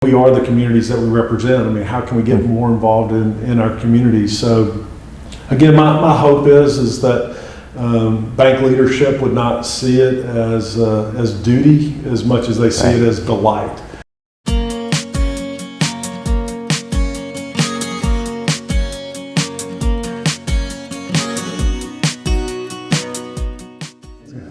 We are the communities that we represent. I mean, how can we get more involved in our communities? So again, my hope is that bank leadership would not see it as duty as much as they see it as delight.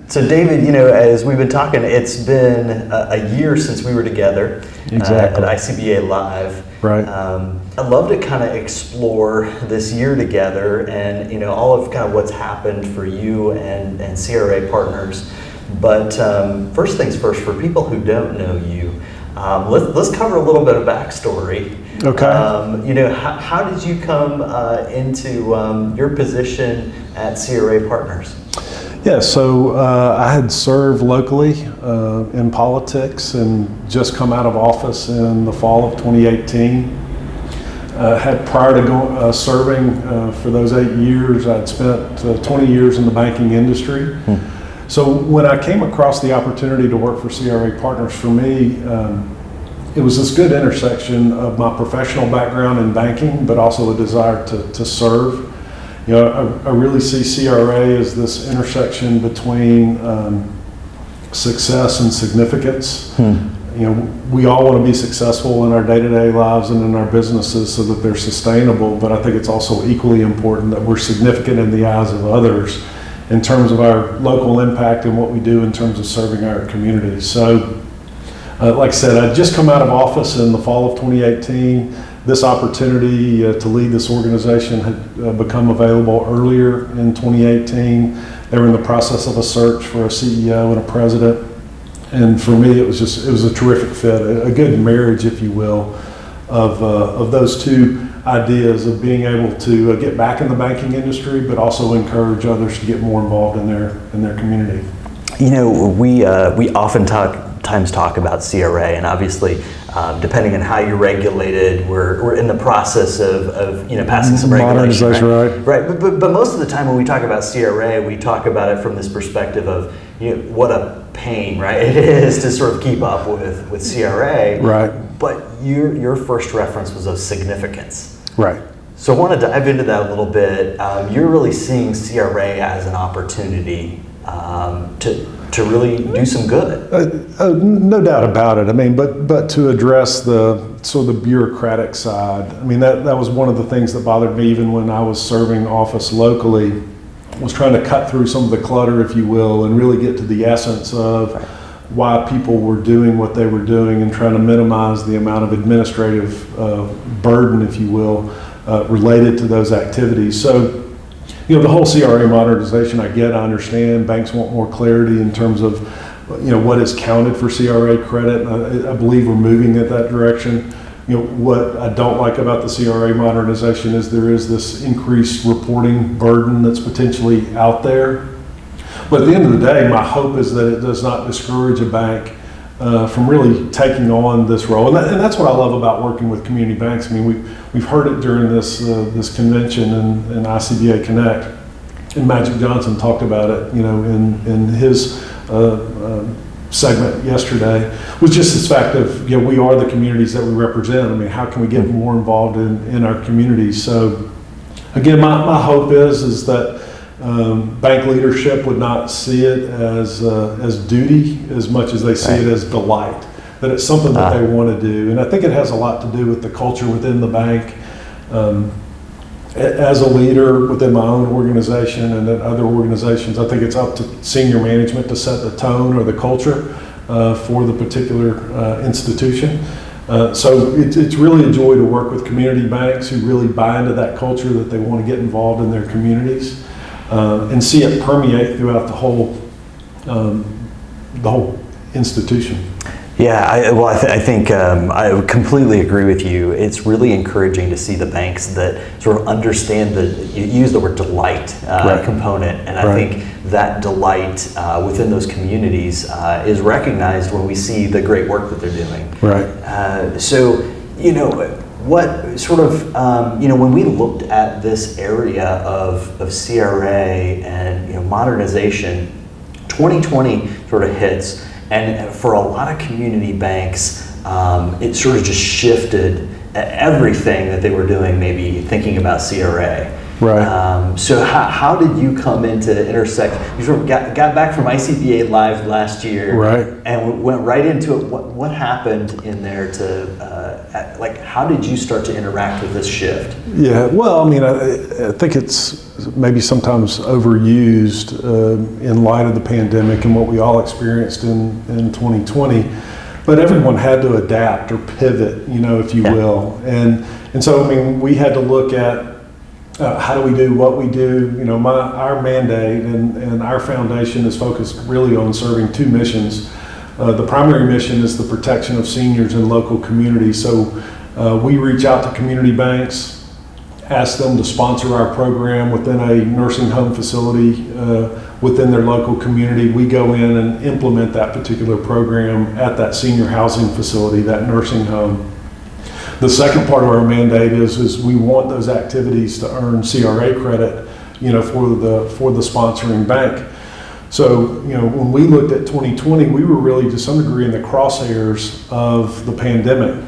So David, as we've been talking, it's been a year since we were together at ICBA Live. Right. I'd love to kind of explore this year together and all of kind of what's happened for you and CRA Partners. But first things first, for people who don't know you, let's cover a little bit of backstory. Okay. How did you come into your position at CRA Partners? Yeah, so I had served locally in politics and just come out of office in the fall of 2018. Had prior to serving for those 8 years, I'd spent 20 years in the banking industry. So when I came across the opportunity to work for CRA Partners, for me, it was this good intersection of my professional background in banking, but also a desire to serve. I really see CRA as this intersection between success and significance. We all want to be successful in our day-to-day lives and in our businesses so that they're sustainable, but I think it's also equally important that we're significant in the eyes of others in terms of our local impact and what we do in terms of serving our communities. So, like I said, I'd just come out of office in the fall of 2018. This opportunity to lead this organization had become available earlier in 2018. They were in the process of a search for a CEO and a president. And for me, it was a terrific fit, a good marriage, if you will, of those two ideas of being able to get back in the banking industry, but also encourage others to get more involved in their community. We oftentimes talk about CRA, and obviously, depending on how you're regulated, we're in the process of passing some regulation. Right. But most of the time when we talk about CRA, we talk about it from this perspective of what a pain, right, it is to sort of keep up with CRA. Right. But your first reference was of significance. Right. So I want to dive into that a little bit. You're really seeing CRA as an opportunity to really do some good. No doubt about it. I mean, but to address the bureaucratic side, I mean, that was one of the things that bothered me even when I was serving office locally, was trying to cut through some of the clutter, if you will, and really get to the essence of why people were doing what they were doing and trying to minimize the amount of administrative burden, if you will, related to those activities. So, the whole CRA modernization, I understand. Banks want more clarity in terms of, what is counted for CRA credit. I believe we're moving in that direction. What I don't like about the CRA modernization is there is this increased reporting burden that's potentially out there. But at the end of the day, my hope is that it does not discourage a bank from really taking on this role. And that's what I love about working with community banks. I mean, we've heard it during this convention and ICBA Connect, and Magic Johnson talked about it, in his segment yesterday, was just this fact of, we are the communities that we represent. I mean, how can we get more involved in our communities? So again, my hope is that bank leadership would not see it as duty as much as they see it as delight, that it's something that they want to do. And I think it has a lot to do with the culture within the bank. As a leader within my own organization and at other organizations, I think it's up to senior management to set the tone or the culture for the particular institution. So it's really a joy to work with community banks who really buy into that culture, that they want to get involved in their communities. And see it permeate throughout the whole institution. Yeah, I think I completely agree with you. It's really encouraging to see the banks that sort of understand you use the word delight component, and I think that delight within those communities is recognized when we see the great work that they're doing. Right. So, what sort of, when we looked at this area of CRA and modernization, 2020 sort of hits, and for a lot of community banks, it sort of just shifted everything that they were doing, maybe thinking about CRA. Right. So how did you come into intersect? You sort of got back from ICBA Live last year, right, and went right into it. What happened in there to how did you start to interact with this shift? Yeah, well, I mean, I think it's maybe sometimes overused in light of the pandemic and what we all experienced in 2020. But everyone had to adapt or pivot, if you will, and so I mean, we had to look at. How do we do what we do? Our mandate and our foundation is focused really on serving two missions. The primary mission is the protection of seniors in local communities. So we reach out to community banks, ask them to sponsor our program within a nursing home facility within their local community. We go in and implement that particular program at that senior housing facility, that nursing home. The second part of our mandate is we want those activities to earn CRA credit, for the sponsoring bank. So, when we looked at 2020, we were really to some degree in the crosshairs of the pandemic.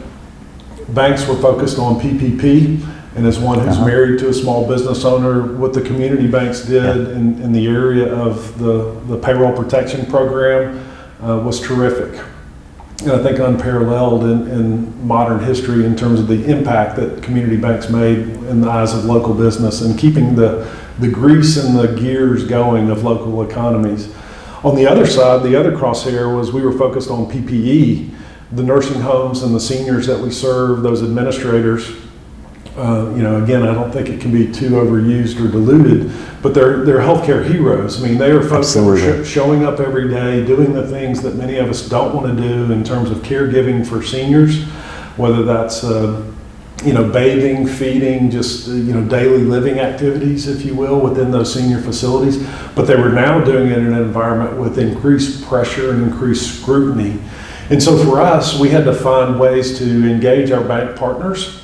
Banks were focused on PPP, and as one who's married to a small business owner, what the community banks did in the area of the payroll protection program was terrific. And I think unparalleled in modern history in terms of the impact that community banks made in the eyes of local business and keeping the grease and the gears going of local economies. On the other side, the other crosshair was we were focused on PPE, the nursing homes and the seniors that we serve, those administrators. Again, I don't think it can be too overused or diluted, but they're healthcare heroes. I mean, they are folks that are showing up every day, doing the things that many of us don't want to do in terms of caregiving for seniors, whether that's, bathing, feeding, just, daily living activities, if you will, within those senior facilities. But they were now doing it in an environment with increased pressure and increased scrutiny. And so for us, we had to find ways to engage our bank partners,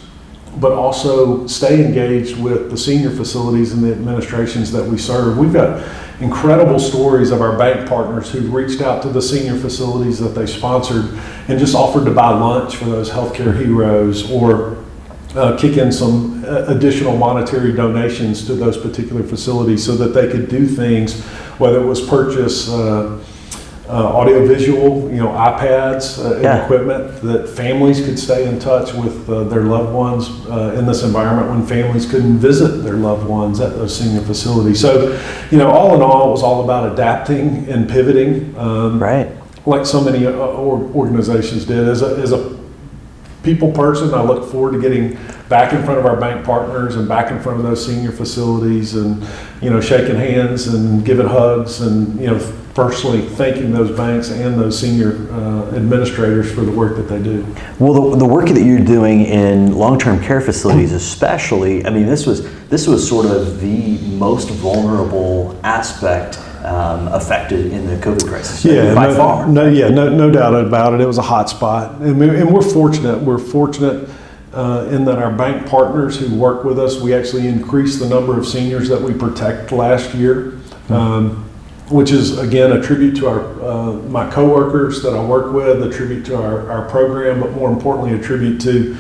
but also stay engaged with the senior facilities and the administrations that we serve. We've got incredible stories of our bank partners who've reached out to the senior facilities that they sponsored and just offered to buy lunch for those healthcare heroes or kick in some additional monetary donations to those particular facilities so that they could do things, whether it was purchase audiovisual, iPads and equipment that families could stay in touch with their loved ones in this environment when families couldn't visit their loved ones at those senior facilities. So, all in all, it was all about adapting and pivoting, like so many organizations did. As a people person, I look forward to getting back in front of our bank partners and back in front of those senior facilities and, shaking hands and giving hugs and, personally thanking those banks and those senior administrators for the work that they do. Well, the work that you're doing in long-term care facilities especially, I mean, this was sort of the most vulnerable aspect affected in the COVID crisis. By far. No doubt about it. It was a hot spot. And we're fortunate. We're fortunate in that our bank partners who work with us, we actually increased the number of seniors that we protect last year. Which is, again, a tribute to my coworkers that I work with, a tribute to our program, but more importantly, a tribute to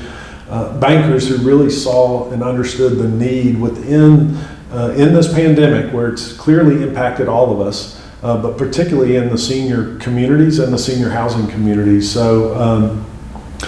bankers who really saw and understood the need within in this pandemic where it's clearly impacted all of us, but particularly in the senior communities and the senior housing communities. So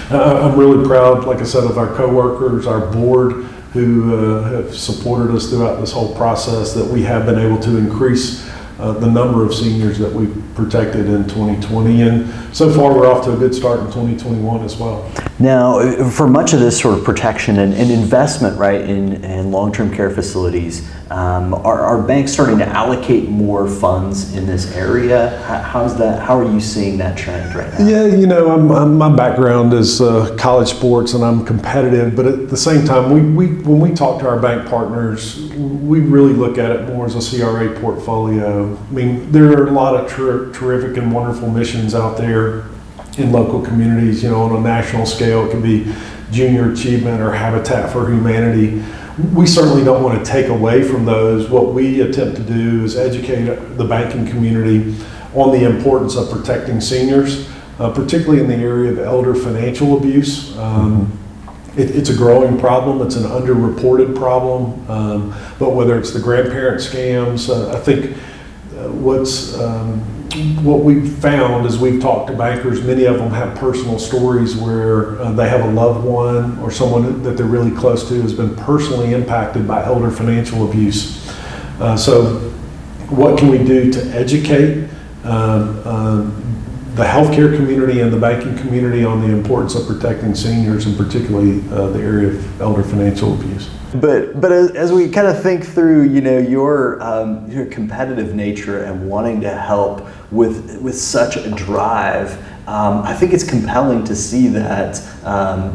I'm really proud, like I said, of our coworkers, our board, who have supported us throughout this whole process, that we have been able to increase the number of seniors that we protected in 2020, and so far we're off to a good start in 2021 as well. Now, for much of this sort of protection and investment, right, in long-term care facilities, are banks starting to allocate more funds in this area? How's that? How are you seeing that trend right now? Yeah, my background is college sports, and I'm competitive. But at the same time, when we talk to our bank partners, we really look at it more as a CRA portfolio. I mean, there are a lot of terrific and wonderful missions out there in local communities. On a national scale, it can be Junior Achievement or Habitat for Humanity. We certainly don't want to take away from those. What we attempt to do is educate the banking community on the importance of protecting seniors, particularly in the area of elder financial abuse. It's a growing problem. It's an underreported problem. But whether it's the grandparent scams, I think what we've found as we've talked to bankers, many of them have personal stories where they have a loved one or someone that they're really close to has been personally impacted by elder financial abuse. So what can we do to educate the healthcare community and the banking community on the importance of protecting seniors, and particularly the area of elder financial abuse? But as we kind of think through, your competitive nature and wanting to help with such a drive, I think it's compelling to see that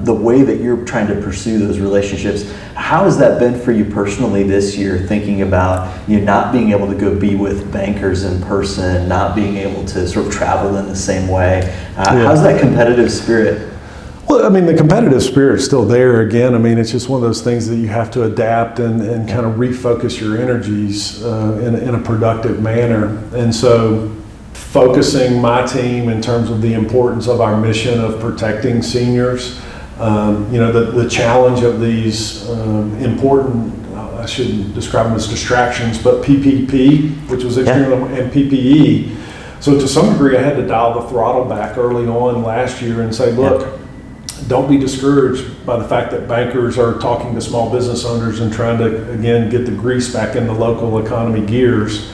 the way that you're trying to pursue those relationships. How has that been for you personally this year, thinking about not being able to go be with bankers in person, not being able to sort of travel in the same way? How's that competitive spirit? Well, I mean, the competitive spirit's still there. Again, I mean, it's just one of those things that you have to adapt and kind of refocus your energies in a productive manner. And so focusing my team in terms of the importance of our mission of protecting seniors, the challenge of these important, I shouldn't describe them as distractions, but PPP, which was extremely, and PPE. So to some degree, I had to dial the throttle back early on last year and say, look, don't be discouraged by the fact that bankers are talking to small business owners and trying to, again, get the grease back in the local economy gears.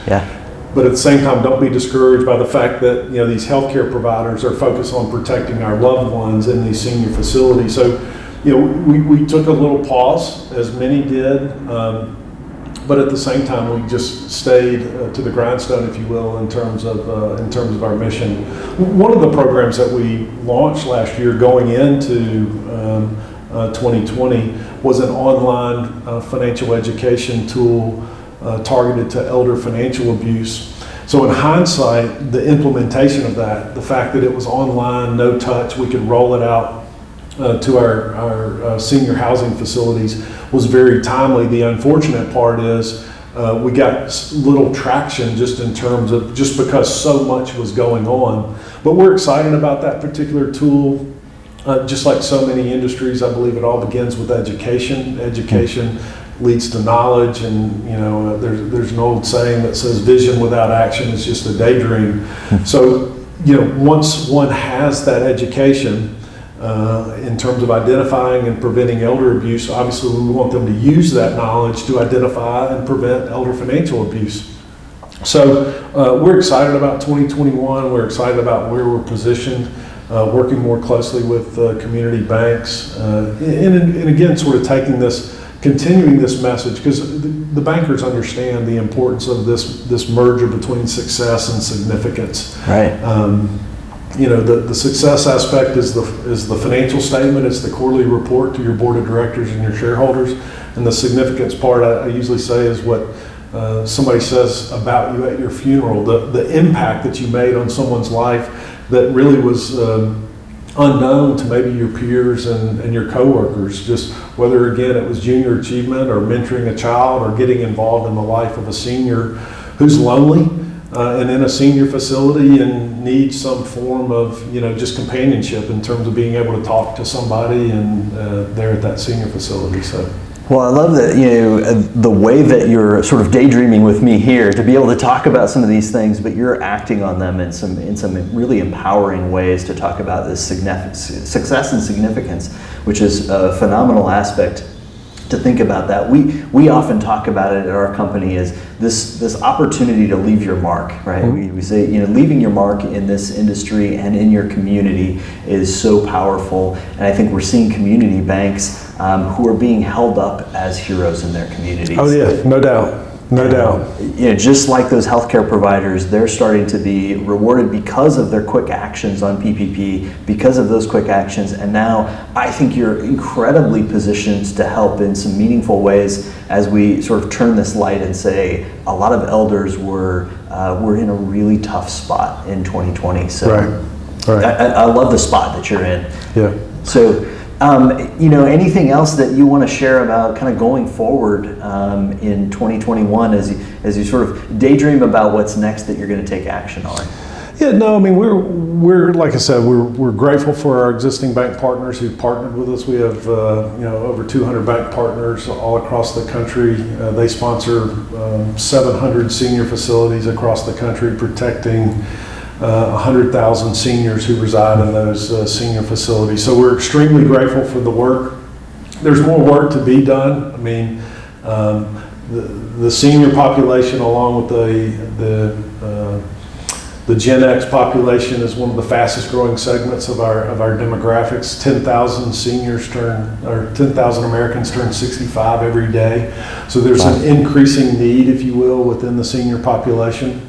But at the same time, don't be discouraged by the fact that these healthcare providers are focused on protecting our loved ones in these senior facilities. So, we took a little pause, as many did, but at the same time, we just stayed to the grindstone, if you will, in terms of our mission. One of the programs that we launched last year, going into 2020, was an online financial education tool targeted to elder financial abuse. So in hindsight, the implementation of that, the fact that it was online, no touch, we could roll it out to our senior housing facilities, was very timely. The unfortunate part is we got little traction just because so much was going on. But we're excited about that particular tool. Just like so many industries, I believe it all begins with education. Education leads to knowledge, and there's an old saying that says vision without action is just a daydream. So once one has that education in terms of identifying and preventing elder abuse, obviously we want them to use that knowledge to identify and prevent elder financial abuse. So we're excited about 2021. We're excited about where we're positioned, working more closely with community banks, and again, sort of continuing this message, because the bankers understand the importance of this merger between success and significance. Right. The success aspect is the financial statement. It's the quarterly report to your board of directors and your shareholders. And the significance part, I usually say, is what somebody says about you at your funeral, the impact that you made on someone's life that really was unknown to maybe your peers and your coworkers, just whether, again, it was junior achievement or mentoring a child or getting involved in the life of a senior who's lonely and in a senior facility and needs some form of, just companionship in terms of being able to talk to somebody and there at that senior facility. So. Well, I love that, the way that you're sort of daydreaming with me here to be able to talk about some of these things, but you're acting on them in some really empowering ways to talk about this success and significance, which is a phenomenal aspect to think about that. We often talk about it at our company as this opportunity to leave your mark, right? Mm-hmm. We say, leaving your mark in this industry and in your community is so powerful. And I think we're seeing community banks who are being held up as heroes in their communities. Oh yeah, no doubt. No doubt. Just like those healthcare providers, they're starting to be rewarded because of their quick actions on PPP, because of those quick actions. And now I think you're incredibly positioned to help in some meaningful ways as we sort of turn this light and say a lot of elders were in a really tough spot in 2020. So right. I love the spot that you're in. Yeah. So. Anything else that you want to share about kind of going forward in 2021 as you sort of daydream about what's next that you're going to take action on? Yeah, no, I mean, we're like I said, we're grateful for our existing bank partners who partnered with us. We have, over 200 bank partners all across the country. They sponsor 700 senior facilities across the country, protecting 100,000 seniors who reside in those senior facilities. So we're extremely grateful for the work. There's more work to be done. I mean, the senior population, along with the Gen X population, is one of the fastest growing segments of our demographics. 10,000 seniors 10,000 Americans turn 65 every day. So there's an increasing need, if you will, within the senior population.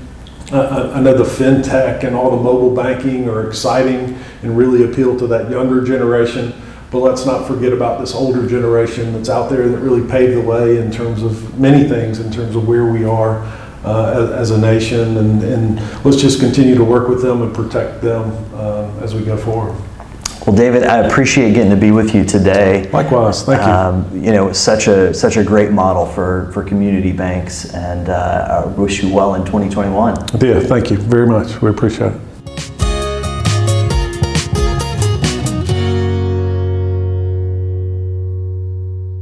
I know the fintech and all the mobile banking are exciting and really appeal to that younger generation. But let's not forget about this older generation that's out there that really paved the way in terms of many things, in terms of where we are as a nation, and let's just continue to work with them and protect them as we go forward. Well, David, I appreciate getting to be with you today. Likewise, thank you. Such a great model for community banks, and I wish you well in 2021. Yeah, thank you very much. We appreciate it.